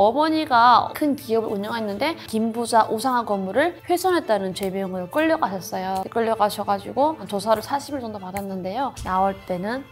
어머니가 큰 기업을 운영했는데 김부자 우상화 건물을 훼손했다는 죄명으로 끌려가셨어요. 끌려가셔가지고 조사를 40일 정도 받았는데요. 나올 때는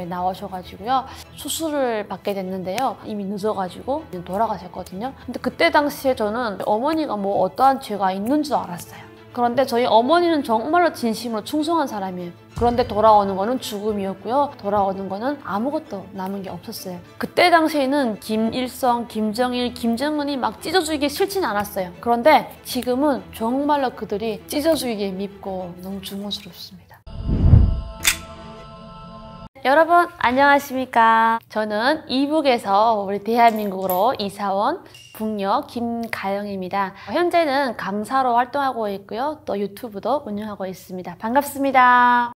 나오셔가지고요. 수술을 받게 됐는데요. 이미 늦어가지고 돌아가셨거든요. 근데 그때 당시에 저는 어머니가 뭐 어떠한 죄가 있는 줄 알았어요. 그런데 저희 어머니는 정말로 진심으로 충성한 사람이에요. 그런데 돌아오는 거는 죽음이었고요. 돌아오는 거는 아무것도 남은 게 없었어요. 그때 당시에는 김일성, 김정일, 김정은이 막 찢어주기 싫진 않았어요. 그런데 지금은 정말로 그들이 찢어주기에 밉고 너무 중언스럽습니다. 여러분 안녕하십니까. 저는 이북에서 우리 대한민국으로 이사온 북녀 김가영입니다. 현재는 강사로 활동하고 있고요. 또 유튜브도 운영하고 있습니다. 반갑습니다.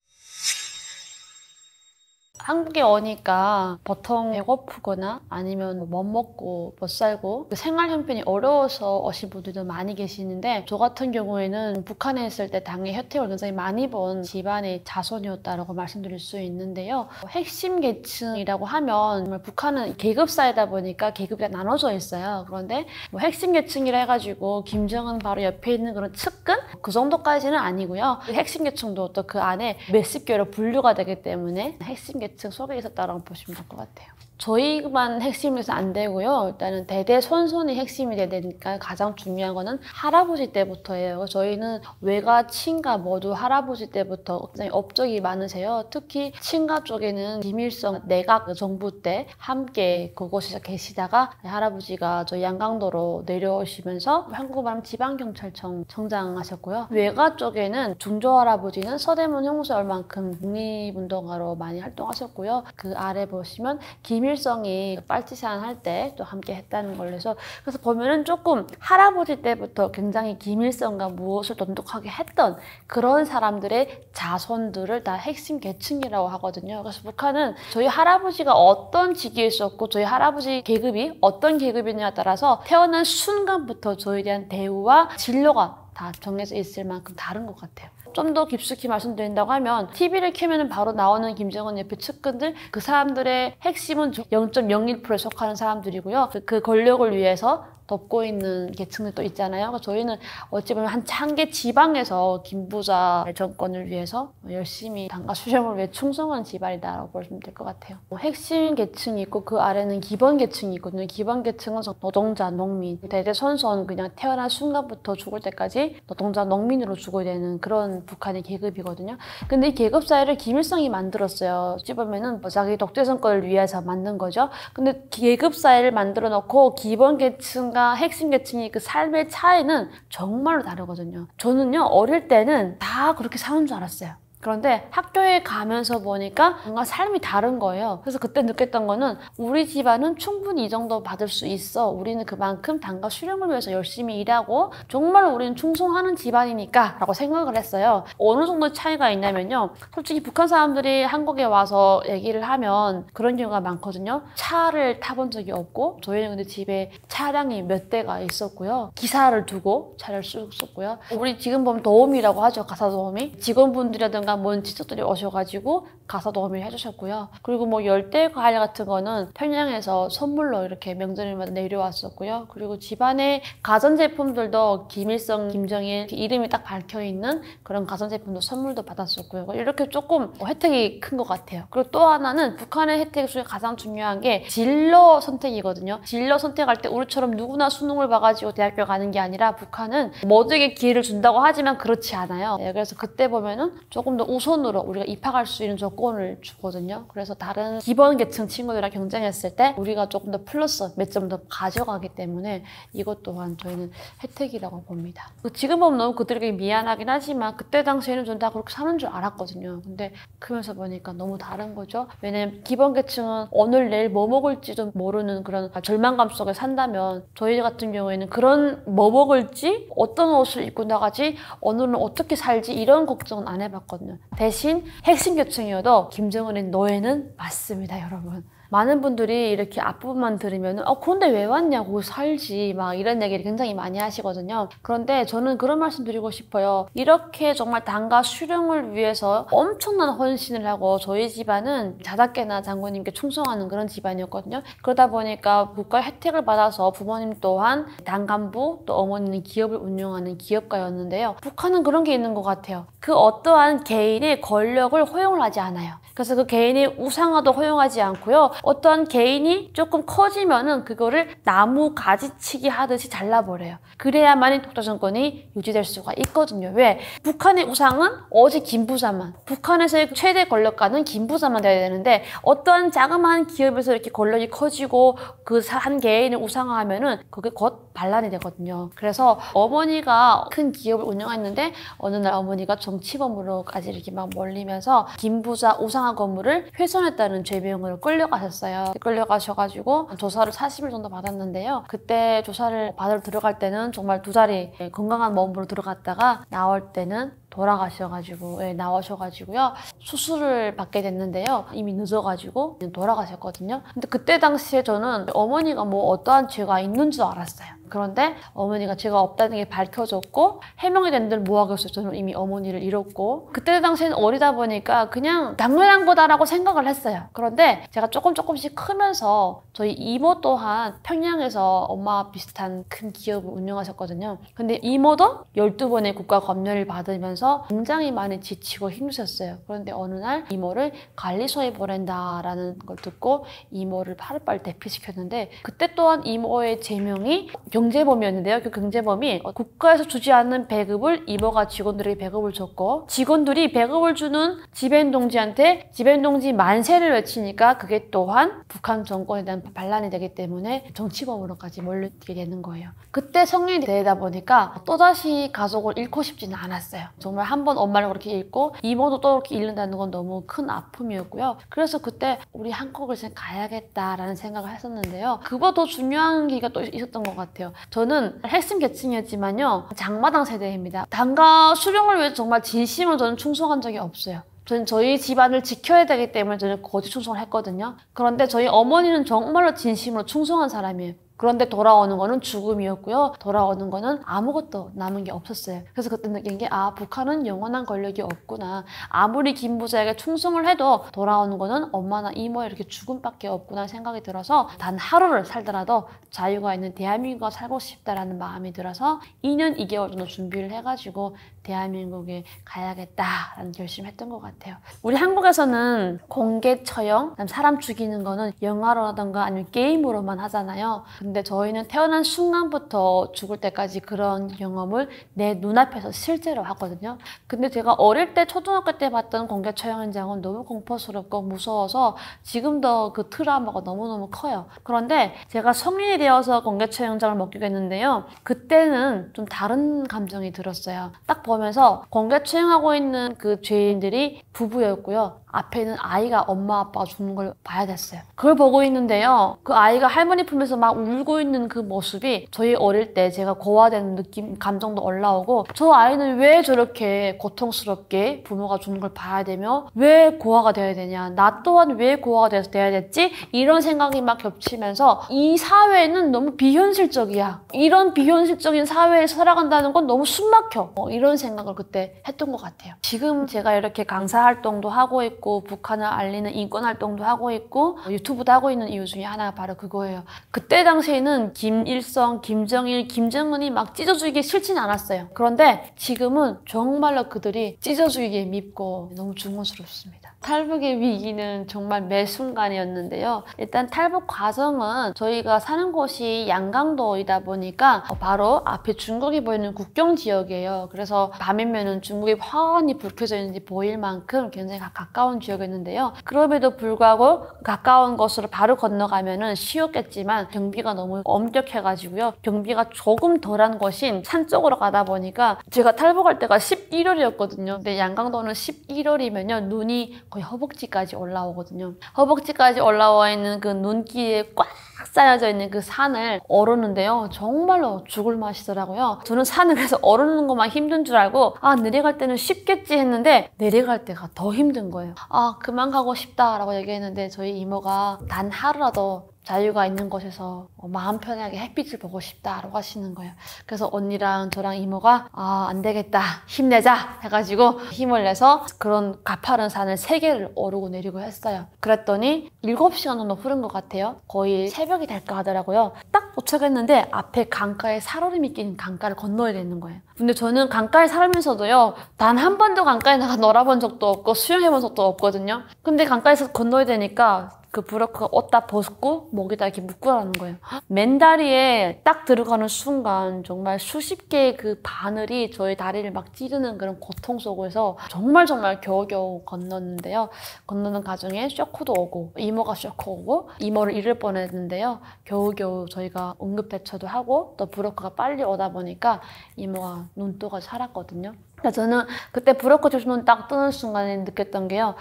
한국에 오니까 보통 배고프거나 아니면 못 먹고 못 살고 생활 형편이 어려워서 오신 분들도 많이 계시는데 저 같은 경우에는 북한에 있을 때 당의 혜택을 굉장히 많이 본 집안의 자손이었다라고 말씀드릴 수 있는데요. 핵심 계층이라고 하면 정말 북한은 계급사회다 보니까 계급이 나눠져 있어요. 그런데 뭐 핵심 계층이라 해가지고 김정은 바로 옆에 있는 그런 측근? 그 정도까지는 아니고요. 핵심 계층도 또 그 안에 몇십 개로 분류가 되기 때문에 핵심 계층 속에 있었다라고 보시면 될 것 같아요. 저희만 핵심에서 안 되고요. 일단은 대대손손이 핵심이 돼야 되니까 가장 중요한 거는 할아버지 때부터예요. 저희는 외가 친가 모두 할아버지 때부터 굉장히 업적이 많으세요. 특히 친가 쪽에는 김일성 내각 정부 때 함께 그곳에서 계시다가 할아버지가 저희 양강도로 내려오시면서 한국말 지방경찰청 청장하셨고요. 외가 쪽에는 중조 할아버지는 서대문 형사 얼만큼 독립운동가로 많이 활동하셨고요. 그 아래 보시면 김일성이 빨치산 할 때 또 함께 했다는 걸로 해서 그래서 보면은 조금 할아버지 때부터 굉장히 김일성과 무엇을 돈독하게 했던 그런 사람들의 자손들을 다 핵심 계층이라고 하거든요. 그래서 북한은 저희 할아버지가 어떤 직위에 있었고 저희 할아버지 계급이 어떤 계급이냐에 따라서 태어난 순간부터 저희에 대한 대우와 진로가 다 정해져 있을 만큼 다른 것 같아요. 좀 더 깊숙이 말씀드린다고 하면 TV를 켜면 바로 나오는 김정은 옆에 측근들 그 사람들의 핵심은 0.01%에 속하는 사람들이고요. 그 권력을 위해서 덮고 있는 계층들도 있잖아요. 저희는 어찌 보면 한 개 지방에서 김부자 정권을 위해서 열심히 당과 수령을 위해 충성한 집안이다라고 보시면 될 것 같아요. 핵심 계층이 있고 그 아래는 기본 계층이 있거든요. 기본 계층은 노동자, 농민, 대대손손 그냥 태어난 순간부터 죽을 때까지 노동자, 농민으로 죽어야 되는 그런 북한의 계급이거든요. 근데 이 계급 사회를 김일성이 만들었어요. 어찌 보면은 자기 독재 정권을 위해서 만든 거죠. 근데 계급 사회를 만들어 놓고 기본 계층과 핵심 계층이 그 삶의 차이는 정말로 다르거든요. 저는요 어릴 때는 다 그렇게 사는 줄 알았어요. 그런데 학교에 가면서 보니까 뭔가 삶이 다른 거예요. 그래서 그때 느꼈던 거는 우리 집안은 충분히 이 정도 받을 수 있어. 우리는 그만큼 당과 수령을 위해서 열심히 일하고 정말로 우리는 충성하는 집안이니까 라고 생각을 했어요. 어느 정도 차이가 있냐면요. 솔직히 북한 사람들이 한국에 와서 얘기를 하면 그런 경우가 많거든요. 차를 타본 적이 없고 저희는 근데 집에 차량이 몇 대가 있었고요. 기사를 두고 차를 썼고요. 우리 지금 보면 도우미라고 하죠. 가사 도우미. 직원분들이라든가 먼 친척들이 오셔가지고 가사 도우미를 해주셨고요. 그리고 뭐 열대 과일 같은 거는 평양에서 선물로 이렇게 명절마다 내려왔었고요. 그리고 집안의 가전제품들도 김일성, 김정일 이름이 딱 박혀있는 그런 가전제품도 선물도 받았었고요. 이렇게 조금 혜택이 큰 것 같아요. 그리고 또 하나는 북한의 혜택 중에 가장 중요한 게 진로 선택이거든요. 진로 선택할 때 우리처럼 누구나 수능을 봐가지고 대학교 가는 게 아니라 북한은 모두에게 기회를 준다고 하지만 그렇지 않아요. 그래서 그때 보면은 조금 더 우선으로 우리가 입학할 수 있는 조건을 주거든요. 그래서 다른 기본 계층 친구들이랑 경쟁했을 때 우리가 조금 더 플러스 몇 점 더 가져가기 때문에 이것 또한 저희는 혜택이라고 봅니다. 지금 보면 너무 그들에게 미안하긴 하지만 그때 당시에는 전 다 그렇게 사는 줄 알았거든요. 근데 크면서 보니까 너무 다른 거죠. 왜냐면 기본 계층은 오늘 내일 뭐 먹을지도 모르는 그런 절망감 속에 산다면 저희 같은 경우에는 그런 뭐 먹을지 어떤 옷을 입고 나가지 오늘은 어떻게 살지 이런 걱정은 안 해봤거든요. 대신 핵심 계층이어도 김정은의 노예는 맞습니다, 여러분. 많은 분들이 이렇게 앞부분만 들으면 그런데 왜 왔냐, 거기 살지, 막 이런 얘기를 굉장히 많이 하시거든요. 그런데 저는 그런 말씀 드리고 싶어요. 이렇게 정말 당과 수령을 위해서 엄청난 헌신을 하고, 저희 집안은 자작계나 장군님께 충성하는 그런 집안이었거든요. 그러다 보니까 국가의 혜택을 받아서 부모님 또한 당 간부, 또 어머니는 기업을 운영하는 기업가였는데요. 북한은 그런 게 있는 것 같아요. 그 어떠한 개인의 권력을 허용을 하지 않아요. 그래서 그 개인의 우상화도 허용하지 않고요. 어떠한 개인이 조금 커지면은 그거를 나무 가지치기 하듯이 잘라버려요. 그래야만이 독자 정권이 유지될 수가 있거든요. 왜? 북한의 우상은 오직 김부사만, 북한에서의 최대 권력가는 김부사만 돼야 되는데, 어떠한 자그마한 기업에서 이렇게 권력이 커지고 그 한 개인을 우상화하면은 그게 곧 반란이 되거든요. 그래서 어머니가 큰 기업을 운영했는데 어느 날 어머니가 정치범으로까지 이렇게 막 몰리면서 김부사 우상화 건물을 훼손했다는 죄명으로 끌려가셨어요. 끌려가셔가지고 조사를 40일 정도 받았는데요. 그때 조사를 받으러 들어갈 때는 정말 두 다리 건강한 몸으로 들어갔다가 나올 때는 돌아가셔가지고, 나오셔가지고요. 수술을 받게 됐는데요. 이미 늦어가지고 돌아가셨거든요. 근데 그때 당시에 저는 어머니가 뭐 어떠한 죄가 있는 줄 알았어요. 그런데 어머니가 죄가 없다는 게 밝혀졌고 해명이 됐는데 뭐 하겠어요. 저는 이미 어머니를 잃었고, 그때 당시에는 어리다 보니까 그냥 당연한 거다라고 생각을 했어요. 그런데 제가 조금씩 크면서 저희 이모 또한 평양에서 엄마와 비슷한 큰 기업을 운영하셨거든요. 근데 이모도 12번의 국가 검열을 받으면서 굉장히 많이 지치고 힘드셨어요. 그런데 어느 날 이모를 관리소에 보낸다라는 걸 듣고 이모를 하루빨리 대피시켰는데, 그때 또한 이모의 제명이 경제범이었는데요. 그 경제범이 국가에서 주지 않는 배급을 이모가 직원들에게 배급을 줬고, 직원들이 배급을 주는 지배인동지한테 지배인동지 만세를 외치니까 그게 또한 북한 정권에 대한 반란이 되기 때문에 정치범으로까지 몰리게 되는 거예요. 그때 성인이 되다 보니까 또다시 가족을 잃고 싶지는 않았어요. 정말 한번 엄마를 그렇게 잃고 이모도 또 그렇게 잃는다는 건 너무 큰 아픔이었고요. 그래서 그때 우리 한국을 가야겠다라는 생각을 했었는데요. 그보다 더 중요한 계기가 또 있었던 것 같아요. 저는 핵심 계층이었지만요, 장마당 세대입니다. 당과 수령을 위해 정말 진심으로 저는 충성한 적이 없어요. 저는 저희 집안을 지켜야 되기 때문에 저는 거짓 충성을 했거든요. 그런데 저희 어머니는 정말로 진심으로 충성한 사람이에요. 그런데 돌아오는 거는 죽음이었고요. 돌아오는 거는 아무것도 남은 게 없었어요. 그래서 그때 느낀 게, 북한은 영원한 권력이 없구나. 아무리 김부자에게 충성을 해도 돌아오는 거는 엄마나 이모의 이렇게 죽음밖에 없구나 생각이 들어서 단 하루를 살더라도 자유가 있는 대한민국에 살고 싶다라는 마음이 들어서 2년 2개월 정도 준비를 해가지고 대한민국에 가야겠다라는 결심을 했던 것 같아요. 우리 한국에서는 공개 처형, 사람 죽이는 거는 영화로라던가 아니면 게임으로만 하잖아요. 근데 저희는 태어난 순간부터 죽을 때까지 그런 경험을 내 눈앞에서 실제로 하거든요. 근데 제가 어릴 때 초등학교 때 봤던 공개 처형 현장은 너무 공포스럽고 무서워서 지금도 그 트라우마가 너무너무 커요. 그런데 제가 성인이 되어서 공개 처형 현장을 목격했는데요. 그때는 좀 다른 감정이 들었어요. 딱 보면서 공개 처형하고 있는 그 죄인들이 부부였고요. 앞에는 아이가 엄마 아빠가 죽는 걸 봐야 됐어요. 그걸 보고 있는데요. 그 아이가 할머니 품에서 막 울고 있는 그 모습이 저희 어릴 때 제가 고아되는 느낌, 감정도 올라오고, 저 아이는 왜 저렇게 고통스럽게 부모가 죽는 걸 봐야 되며 왜 고아가 되어야 되냐, 나 또한 왜 고아가 돼야 됐지, 이런 생각이 막 겹치면서 이 사회는 너무 비현실적이야, 이런 비현실적인 사회에서 살아간다는 건 너무 숨막혀, 이런 생각을 그때 했던 것 같아요. 지금 제가 이렇게 강사 활동도 하고 있고 북한을 알리는 인권 활동도 하고 있고 유튜브도 하고 있는 이유 중에 하나가 바로 그거예요. 그때 당시에는 김일성, 김정일, 김정은이 막 찢어주기 싫진 않았어요. 그런데 지금은 정말로 그들이 찢어주기에 밉고 너무 중언스럽습니다. 탈북의 위기는 정말 매 순간이었는데요. 일단 탈북 과정은 저희가 사는 곳이 양강도이다 보니까 바로 앞에 중국이 보이는 국경 지역이에요. 그래서 밤이면은 중국이 환히 불 켜져 있는지 보일 만큼 굉장히 가까운 지역이었는데요. 그럼에도 불구하고 가까운 곳으로 바로 건너가면은 쉬웠겠지만 경비가 너무 엄격해가지고요. 경비가 조금 덜한 곳인 산 쪽으로 가다 보니까 제가 탈북할 때가 11월이었거든요. 근데 양강도는 11월이면요. 눈이 거의 허벅지까지 올라오거든요. 허벅지까지 올라와 있는 그 눈길에 꽉 쌓여져 있는 그 산을 오르는데요. 정말로 죽을 맛이더라고요. 저는 산을 그래서 오르는 것만 힘든 줄 알고 내려갈 때는 쉽겠지 했는데 내려갈 때가 더 힘든 거예요. 그만 가고 싶다라고 얘기했는데 저희 이모가 단 하루라도 자유가 있는 곳에서 마음 편하게 햇빛을 보고 싶다라고 하시는 거예요. 그래서 언니랑 저랑 이모가 안 되겠다, 힘내자 해가지고 힘을 내서 그런 가파른 산을 3개를 오르고 내리고 했어요. 그랬더니 7시간 정도 흐른 것 같아요. 거의 새벽이 될까 하더라고요. 딱 도착했는데 앞에 강가에 살얼음이 낀 강가를 건너야 되는 거예요. 근데 저는 강가에 살면서도요, 단 한 번도 강가에 나가 놀아본 적도 없고 수영해본 적도 없거든요. 근데 강가에서 건너야 되니까 그 브로커가 옷 다 벗고 목에다 이렇게 묶으라는 거예요. 맨다리에 딱 들어가는 순간 정말 수십 개의 그 바늘이 저의 다리를 막 찌르는 그런 고통 속에서 정말 겨우겨우 건넜는데요. 건너는 과정에 쇼크도 오고 이모가 쇼크 오고 이모를 잃을 뻔했는데요. 겨우겨우 저희가 응급대처도 하고 또 브로커가 빨리 오다 보니까 이모가 눈도가 살았거든요. 저는 그때 브로커 조심 눈 딱 뜨는 순간에 느꼈던 게요.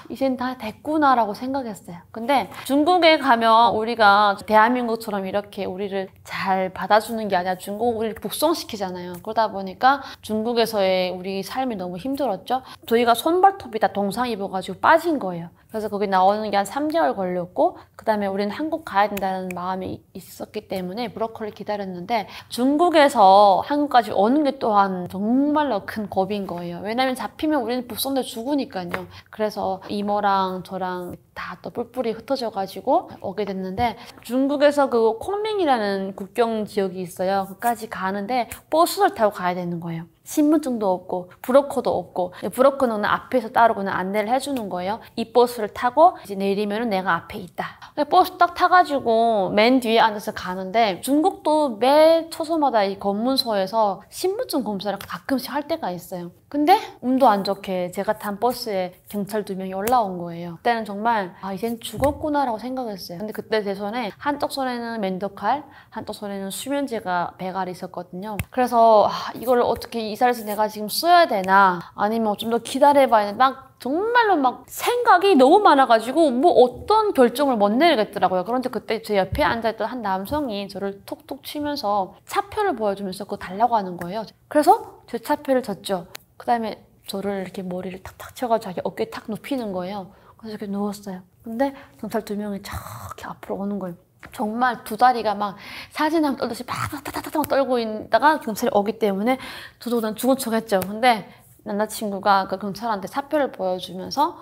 이젠 다 됐구나라고 생각했어요. 근데 중국에 가면 우리가 대한민국처럼 이렇게 우리를 잘 받아주는 게 아니라 중국 우리를 북송시키잖아요. 그러다 보니까 중국에서의 우리 삶이 너무 힘들었죠. 저희가 손발톱이 다 동상 입어가지고 빠진 거예요. 그래서 거기 나오는 게 한 3개월 걸렸고 그 다음에 우리는 한국 가야 된다는 마음이 있었기 때문에 브로커를 기다렸는데 중국에서 한국까지 오는 게 또한 정말로 큰 고비인 거예요. 왜냐면 잡히면 우리는 북송돼 죽으니까요. 그래서 이모랑 저랑 다 또 뿔뿔이 흩어져가지고 오게 됐는데 중국에서 그 콩밍이라는 국경 지역이 있어요. 거기까지 가는데 버스를 타고 가야 되는 거예요. 신분증도 없고 브로커도 없고 브로커는 앞에서 따로 그냥 안내를 해주는 거예요. 이 버스를 타고 이제 내리면은 내가 앞에 있다. 버스 딱 타가지고 맨 뒤에 앉아서 가는데 중국도 매 초소마다 이 검문소에서 신분증 검사를 가끔씩 할 때가 있어요. 근데 운도 안 좋게 제가 탄 버스에 경찰 2명이 올라온 거예요. 그때는 정말 이젠 죽었구나라고 생각했어요. 근데 그때 제 손에 한쪽 손에는 맨도칼, 한쪽 손에는 수면제가 배갈이 있었거든요. 그래서 이걸 어떻게 이 자리에서 내가 지금 써야 되나 아니면 좀 더 기다려봐야 되나 정말로 막 생각이 너무 많아가지고 뭐 어떤 결정을 못 내리겠더라고요. 그런데 그때 제 옆에 앉아있던 한 남성이 저를 톡톡 치면서 차표를 보여주면서 그거 달라고 하는 거예요. 그래서 제 차표를 줬죠. 그 다음에 저를 이렇게 머리를 탁탁 쳐가지고 자기 어깨에 탁 눕히는 거예요. 그래서 이렇게 누웠어요. 근데 경찰 2명이 이렇게 앞으로 오는 거예요. 정말 두 다리가 막 사진함 떨듯이 막 타타타타 떨고 있다가 경찰이 오기 때문에 저도 그냥 죽은 척 했죠. 근데 남자친구가 그 경찰한테 사표를 보여주면서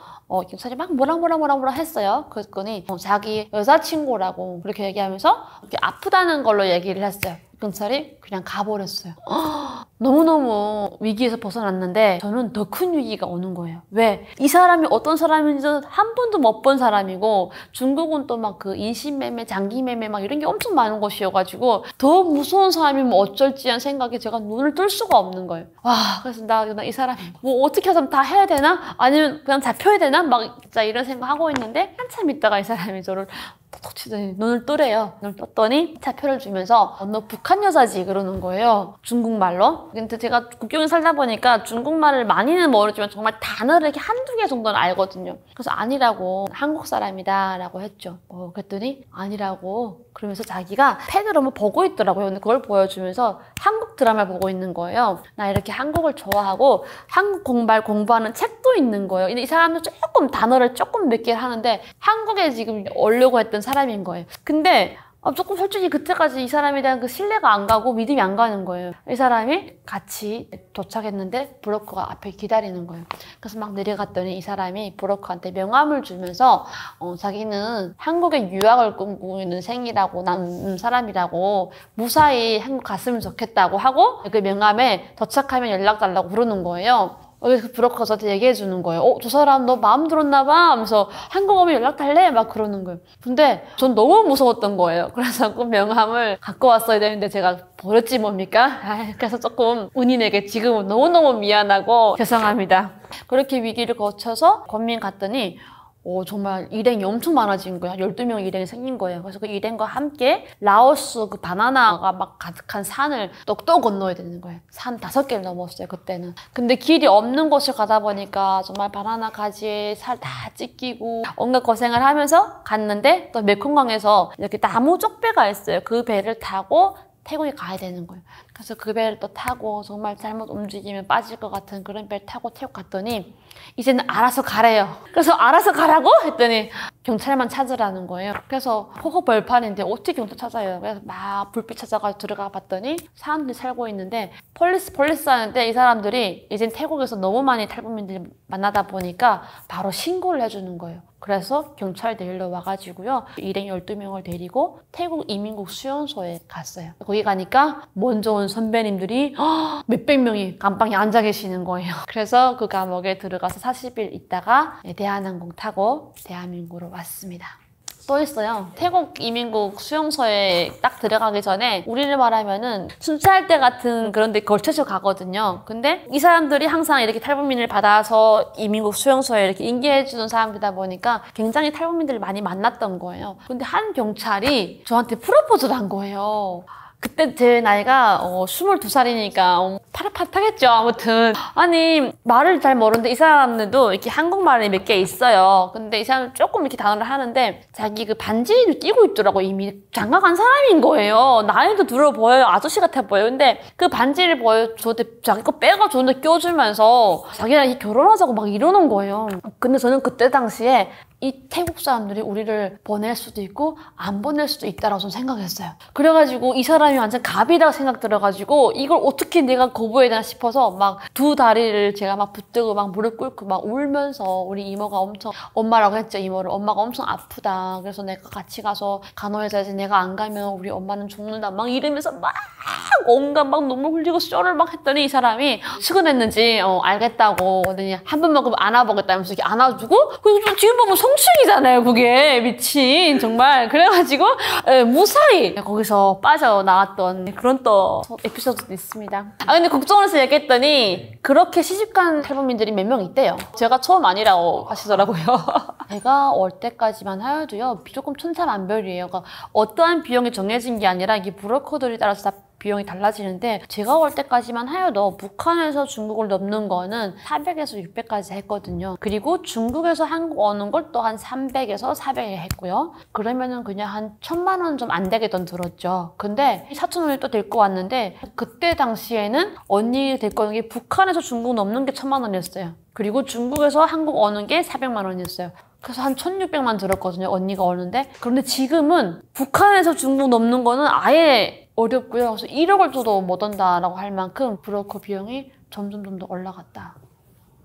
경찰이 막 뭐라 했어요. 그랬더니 자기 여자친구라고 그렇게 얘기하면서 이렇게 아프다는 걸로 얘기를 했어요. 경찰이 그냥 가버렸어요. 너무너무 위기에서 벗어났는데 저는 더 큰 위기가 오는 거예요. 왜? 이 사람이 어떤 사람인지 한 번도 못 본 사람이고 중국은 또 막 그 인신매매, 장기매매 막 이런 게 엄청 많은 곳이어가지고 더 무서운 사람이면 어쩔지 하는 생각에 제가 눈을 뜰 수가 없는 거예요. 그래서 나 이 사람이 뭐 어떻게 해서 다 해야 되나? 아니면 그냥 잡혀야 되나? 막 진짜 이런 생각하고 있는데 한참 있다가 이 사람이 저를 톡톡 치더니 눈을 뜨래요. 눈을 떴더니 차표를 주면서 너 북한 여자지 그러는 거예요. 중국말로. 근데 제가 국경에 살다 보니까 중국말을 많이는 모르지만 정말 단어를 이렇게 한두 개 정도는 알거든요. 그래서 아니라고 한국 사람이다 라고 했죠. 그랬더니 아니라고 그러면서 자기가 펜으로 뭐 보고 있더라고요. 근데 그걸 보여주면서 한국 드라마를 보고 있는 거예요. 나 이렇게 한국을 좋아하고 한국 공부하는 책도 있는 거예요. 근데 이 사람도 조금 단어를 조금 몇 개 하는데 한국에 지금 오려고 했던 사람인 거예요. 근데 조금 솔직히 그때까지 이 사람에 대한 그 신뢰가 안 가고 믿음이 안 가는 거예요. 이 사람이 같이 도착했는데 브로커가 앞에 기다리는 거예요. 그래서 막 내려갔더니 이 사람이 브로커한테 명함을 주면서 자기는 한국에 유학을 꿈꾸고 있는 생이라고 난 사람이라고 무사히 한국 갔으면 좋겠다고 하고 그 명함에 도착하면 연락 달라고 부르는 거예요. 그 브로커가 저한테 얘기해 주는 거예요. 저 사람 너 마음 들었나 봐 하면서 한국 오면 연락 달래 막 그러는 거예요. 근데 전 너무 무서웠던 거예요. 그래서 그 명함을 갖고 왔어야 되는데 제가 버렸지 뭡니까? 그래서 조금 은인에게 지금은 너무너무 미안하고 죄송합니다. 그렇게 위기를 거쳐서 권민 갔더니 정말 일행이 엄청 많아진 거예요. 12명 일행이 생긴 거예요. 그래서 그 일행과 함께 라오스 그 바나나가 막 가득한 산을 또 건너야 되는 거예요. 산 5개를 넘었어요, 그때는. 근데 길이 없는 곳을 가다 보니까 정말 바나나 가지에 살 다 찢기고 온갖 고생을 하면서 갔는데 또 메콩강에서 이렇게 나무 쪽배가 있어요. 그 배를 타고 태국에 가야 되는 거예요. 그래서 그 배를 또 타고 정말 잘못 움직이면 빠질 것 같은 그런 배를 타고 태국 갔더니 이제는 알아서 가래요. 그래서 알아서 가라고? 했더니 경찰만 찾으라는 거예요. 그래서 호호벌판인데 어떻게 경찰 찾아요? 그래서 막 불빛 찾아가지고 들어가 봤더니 사람들이 살고 있는데 폴리스 하는데 이 사람들이 이젠 태국에서 너무 많이 탈북민들이 만나다 보니까 바로 신고를 해주는 거예요. 그래서 경찰 데리러 와가지고요. 일행 12명을 데리고 태국 이민국 수용소에 갔어요. 거기 가니까 먼저 온 선배님들이 몇백 명이 감방에 앉아 계시는 거예요. 그래서 그 감옥에 들어가서 40일 있다가 대한항공 타고 대한민국으로 왔습니다. 또 있어요. 태국 이민국 수용소에 딱 들어가기 전에 우리를 말하면은 순찰대 같은 그런 데 걸쳐서 가거든요. 근데 이 사람들이 항상 이렇게 탈북민을 받아서 이민국 수용소에 이렇게 인계해주는 사람들이다 보니까 굉장히 탈북민들을 많이 만났던 거예요. 근데 한 경찰이 저한테 프로포즈를 한 거예요. 그때 제 나이가 22살이니까 파릇파릇하겠죠. 아무튼 아니 말을 잘 모르는데 이 사람들도 이렇게 한국말이 몇 개 있어요. 근데 이 사람은 조금 이렇게 단어를 하는데 자기 그 반지를 끼고 있더라고. 이미 장가간 사람인 거예요. 나이도 들어 보여요. 아저씨 같아 보여요. 근데 그 반지를 보여줬는데 자기 거 빼가줬는데 껴주면서 자기랑 이렇게 결혼하자고 막 이러는 거예요. 근데 저는 그때 당시에 이 태국 사람들이 우리를 보낼 수도 있고 안 보낼 수도 있다라고 저는 생각했어요. 그래가지고 이 사람이 완전 갑이라고 생각 들어가지고 이걸 어떻게 내가 거부해야 되나 싶어서 막 두 다리를 제가 막 붙들고 막 무릎 꿇고 막 울면서 우리 이모가 엄청 엄마라고 했죠. 이모를. 엄마가 엄청 아프다. 그래서 내가 같이 가서 간호해줘야지. 내가 안 가면 우리 엄마는 죽는다. 막 이러면서 막 온갖 막 눈물 흘리고 쇼를 막 했더니 이 사람이 측은했는지 알겠다고 그러더니 한 번만 그럼 안아보겠다면서 이렇게 안아주고 그리고 지금 보면 성추행이잖아요. 그게 미친 정말. 그래가지고 무사히 거기서 빠져나왔던 그런 또 에피소드도 있습니다. 근데 국정원에서 얘기했더니 그렇게 시집간 탈북민들이 몇 명 있대요. 제가 처음 아니라고 하시더라고요. 제가 올 때까지만 하여도요 조금 천차만별이에요. 그러니까 어떠한 비용이 정해진 게 아니라 이게 브로커들에 따라서 다 비용이 달라지는데 제가 올 때까지만 하여도 북한에서 중국을 넘는 거는 400에서 600까지 했거든요. 그리고 중국에서 한국 오는 걸 또 한 300에서 400에 했고요. 그러면은 그냥 한 1000만 원 좀 안 되게 돈 들었죠. 근데 4,000원을 또 데리고 왔는데 그때 당시에는 언니 데리고 오는 게 북한에서 중국 넘는 게 1000만 원이었어요. 그리고 중국에서 한국 오는 게 400만 원이었어요. 그래서 한 1600만 들었거든요. 언니가 오는데. 그런데 지금은 북한에서 중국 넘는 거는 아예 어렵고요. 그래서 1억을 줘도 못 온다라고 할 만큼 브로커 비용이 점점 더 올라갔다.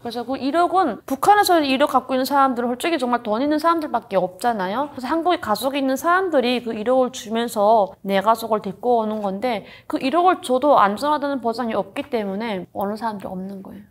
그래서 그 1억은 북한에서 1억 갖고 있는 사람들은 솔직히 정말 돈 있는 사람들밖에 없잖아요. 그래서 한국에 가족이 있는 사람들이 그 1억을 주면서 내 가족을 데리고 오는 건데 그 1억을 줘도 안전하다는 보장이 없기 때문에 오는 사람들이 없는 거예요.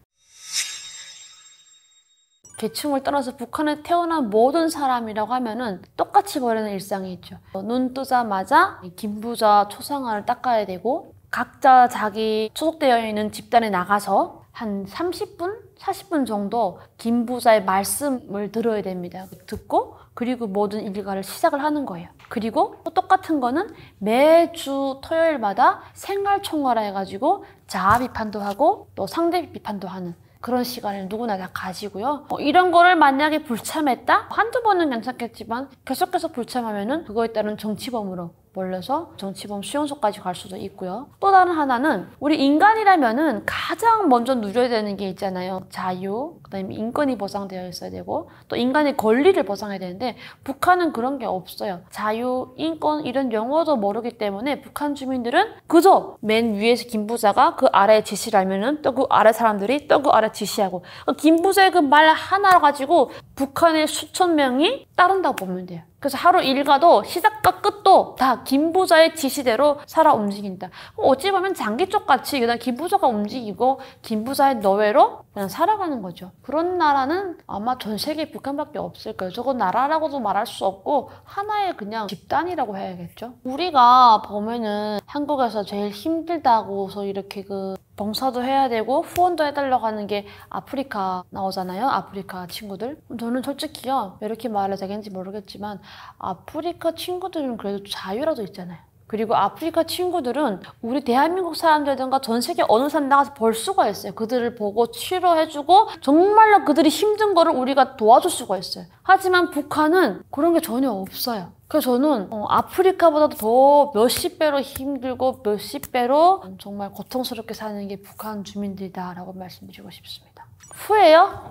계층을 떠나서 북한에 태어난 모든 사람이라고 하면은 똑같이 버리는 일상이 있죠. 눈 뜨자마자 김부자 초상화를 닦아야 되고 각자 자기 소속되어 있는 집단에 나가서 한 30분, 40분 정도 김부자의 말씀을 들어야 됩니다. 듣고 그리고 모든 일과를 시작을 하는 거예요. 그리고 또 똑같은 거는 매주 토요일마다 생활총괄화 해가지고 자아 비판도 하고 또 상대 비판도 하는 그런 시간을 누구나 다 가지고요. 이런 거를 만약에 불참했다? 한두 번은 괜찮겠지만 계속해서 불참하면은 그거에 따른 정치범으로 몰려서 정치범 수용소까지 갈 수도 있고요. 또 다른 하나는 우리 인간이라면은 가장 먼저 누려야 되는 게 있잖아요. 자유, 그다음에 인권이 보장되어 있어야 되고 또 인간의 권리를 보장해야 되는데 북한은 그런 게 없어요. 자유, 인권 이런 용어도 모르기 때문에 북한 주민들은 그저 맨 위에서 김부자가 그 아래 지시를 하면은 또 그 아래 사람들이 또 그 아래 지시하고 김부자의 그 말 하나 가지고 북한의 수천 명이 따른다고 보면 돼요. 그래서 하루 일과도 시작과 끝도 다 김부자의 지시대로 살아 움직인다. 어찌 보면 장기쪽같이 그냥 김부자가 움직이고 김부자의 너외로 그냥 살아가는 거죠. 그런 나라는 아마 전 세계 북한밖에 없을 거예요. 저건 나라라고도 말할 수 없고 하나의 그냥 집단이라고 해야겠죠. 우리가 보면은 한국에서 제일 힘들다고서 이렇게 그 봉사도 해야 되고 후원도 해달라고 하는 게 아프리카 나오잖아요. 아프리카 친구들. 저는 솔직히요. 왜 이렇게 말해도 되겠는지 모르겠지만 아프리카 친구들은 그래도 자유라도 있잖아요. 그리고 아프리카 친구들은 우리 대한민국 사람들든가 전 세계 어느 사람 나가서 볼 수가 있어요. 그들을 보고 치료해주고 정말로 그들이 힘든 거를 우리가 도와줄 수가 있어요. 하지만 북한은 그런 게 전혀 없어요. 그래서 저는 아프리카보다도 더 몇십 배로 힘들고 몇십 배로 정말 고통스럽게 사는 게 북한 주민들이다라고 말씀드리고 싶습니다. 후회요?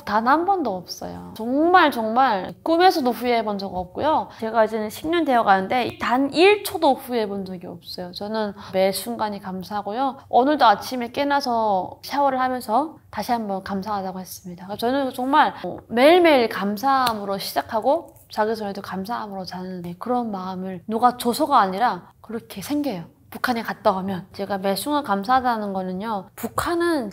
단 한 번도 없어요. 정말 꿈에서도 후회해 본 적 없고요. 제가 이제는 10년 되어 가는데 단 1초도 후회해 본 적이 없어요. 저는 매 순간이 감사하고요. 오늘도 아침에 깨나서 샤워를 하면서 다시 한번 감사하다고 했습니다. 저는 정말 매일매일 감사함으로 시작하고 자기 전에도 감사함으로 자는 그런 마음을 누가 줘서가 아니라 그렇게 생겨요. 북한에 갔다 오면 제가 매 순간 감사하다는 거는요. 북한은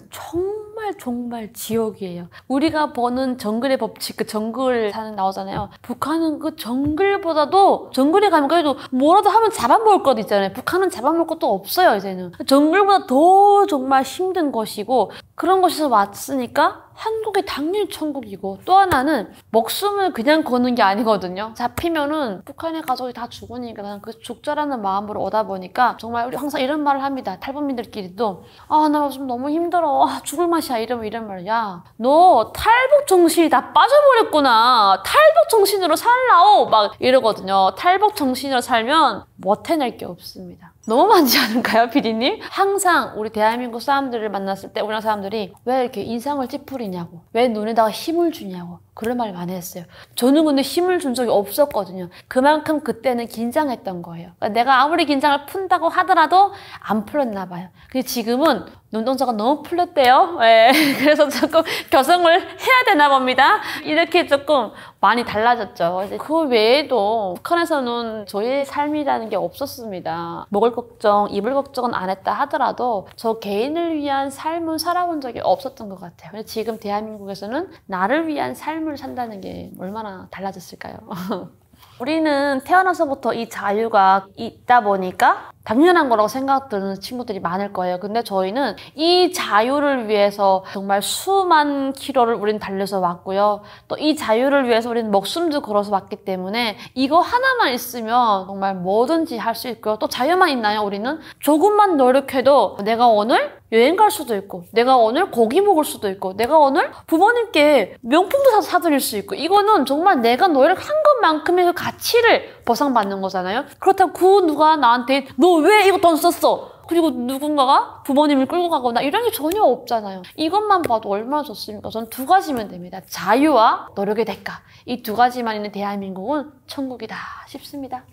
정말 지옥이에요. 우리가 보는 정글의 법칙, 그 정글 사는 나오잖아요. 북한은 그 정글보다도 정글에 가면 그래도 뭐라도 하면 잡아먹을 것도 있잖아요. 북한은 잡아먹을 것도 없어요. 이제는 정글보다 더 정말 힘든 것이고 그런 곳에서 왔으니까 한국이 당연히 천국이고 또 하나는 목숨을 그냥 거는 게 아니거든요. 잡히면은 북한의 가족이 다 죽으니까 그냥 그 죽자라는 마음으로 오다 보니까 정말 우리 항상 이런 말을 합니다. 탈북민들끼리도 나 요즘 너무 힘들어. 죽을 맛이야. 이런 말. 야, 너 탈북 정신이 다 빠져버렸구나. 탈북 정신으로 살라오. 막 이러거든요. 탈북 정신으로 살면 못 해낼 게 없습니다. 너무 많지 않을까요, 피디님? 항상 우리 대한민국 사람들을 만났을 때 우리나라 사람들이 왜 이렇게 인상을 찌푸리냐고, 왜 눈에다가 힘을 주냐고 그런 말 많이 했어요. 저는 근데 힘을 준 적이 없었거든요. 그만큼 그때는 긴장했던 거예요. 그러니까 내가 아무리 긴장을 푼다고 하더라도 안 풀렸나 봐요. 근데 지금은 눈동자가 너무 풀렸대요. 네. 그래서 조금 교정을 해야 되나 봅니다. 이렇게 조금 많이 달라졌죠. 그 외에도 북한에서는 저의 삶이라는 게 없었습니다. 먹을 걱정, 입을 걱정은 안 했다 하더라도 저 개인을 위한 삶은 살아본 적이 없었던 것 같아요. 지금 대한민국에서는 나를 위한 삶을 산다는 게 얼마나 달라졌을까요? 우리는 태어나서부터 이 자유가 있다 보니까 당연한 거라고 생각드는 친구들이 많을 거예요. 근데 저희는 이 자유를 위해서 정말 수만 킬로를 우린 달려서 왔고요. 또 이 자유를 위해서 우리는 목숨도 걸어서 왔기 때문에 이거 하나만 있으면 정말 뭐든지 할 수 있고요. 또 자유만 있나요, 우리는? 조금만 노력해도 내가 오늘 여행 갈 수도 있고 내가 오늘 고기 먹을 수도 있고 내가 오늘 부모님께 명품도 사드릴 수 있고 이거는 정말 내가 노력한 것만큼의 그 가치를 보상받는 거잖아요. 그렇다고 그 누가 나한테 너 왜 이거 돈 썼어? 그리고 누군가가 부모님을 끌고 가거나 이런 게 전혀 없잖아요. 이것만 봐도 얼마나 좋습니까? 전 두 가지면 됩니다. 자유와 노력의 대가. 이 두 가지만 있는 대한민국은 천국이다 싶습니다.